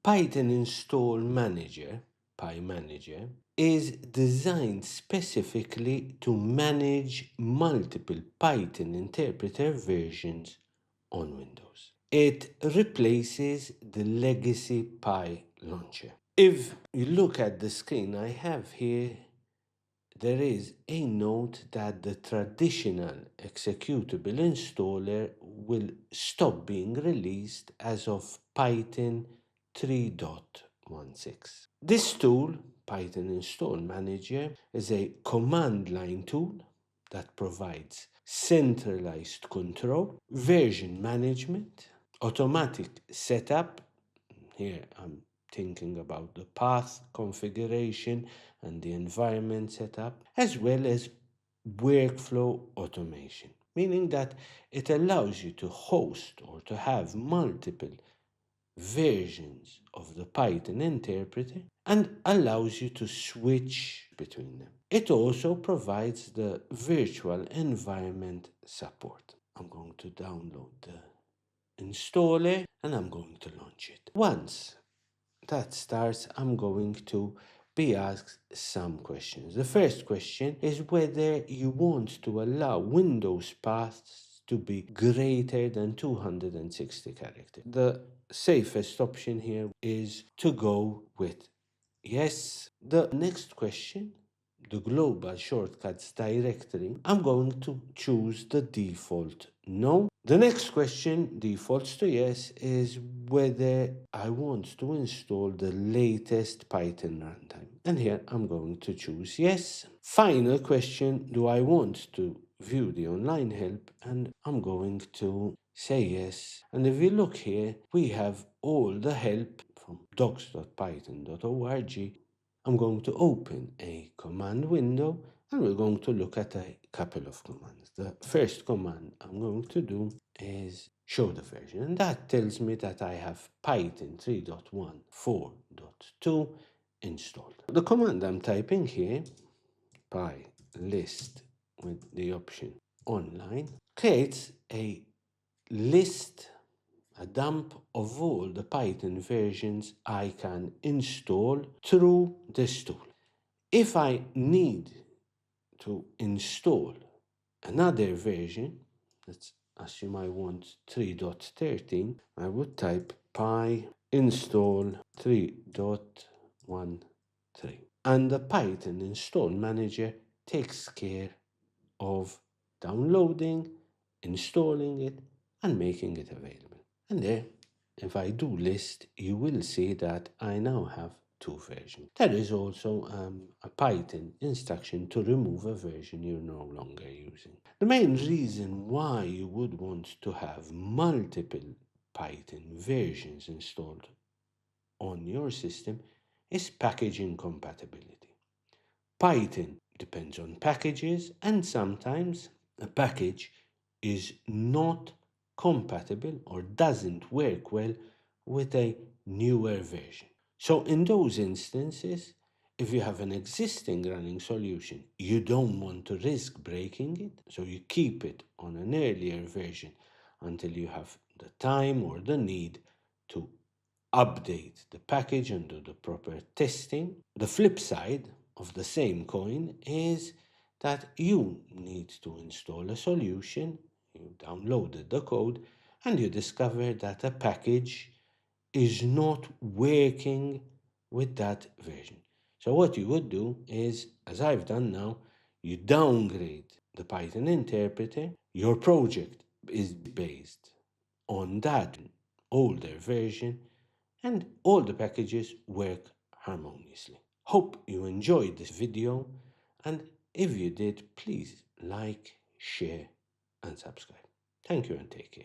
Python Install Manager, pymanager, is designed specifically to manage multiple Python interpreter versions on Windows. It replaces the legacy Py launcher. If you look at the screen I have here, there is a note that the traditional executable installer will stop being released as of Python 3.16. This tool, Python Install Manager, is a command line tool that provides centralized control, version management, automatic setup. Here I'm thinking about the path configuration and the environment setup, as well as workflow automation, meaning that it allows you to host or to have multiple versions of the Python interpreter and allows you to switch between them. It also provides the virtual environment support. I'm going to download the installer and I'm going to launch it. Once that starts, I'm going to be asked some questions. The first question is whether you want to allow Windows paths to be greater than 260 characters. The safest option here is to go with yes. The next question, the global shortcuts directory, I'm going to choose the default no. The next question, defaults to yes, is whether I want to install the latest Python runtime. And here I'm going to choose yes. Final question, do I want to view the online help? And I'm going to say yes. And if you look here, we have all the help from docs.python.org. I'm going to open a command window and we're going to look at a couple of commands. The first command I'm going to do is show the version, and that tells me that I have Python 3.1.4.2 installed. The command I'm typing here, pylist with the option online, creates a list, a dump of all the Python versions I can install through this tool. If I need to install another version, let's assume I want 3.13, I would type py install 3.13. And the Python install manager takes care of downloading, installing it, and making it available. And there, if I do list, you will see that I now have two versions. There is also a Python instruction to remove a version you're no longer using. The main reason why you would want to have multiple Python versions installed on your system is packaging compatibility. Python depends on packages, and sometimes a package is not compatible or doesn't work well with a newer version. So in those instances, if you have an existing running solution, you don't want to risk breaking it, so you keep it on an earlier version until you have the time or the need to update the package and do the proper testing. The flip side of the same coin is that you need to install a solution, you downloaded the code, and you discover that a package is not working with that version. So what you would do is, as I've done now, you downgrade the Python interpreter. Your project is based on that older version, and all the packages work harmoniously. Hope you enjoyed this video, and if you did, please like, share, and subscribe. Thank you and take care.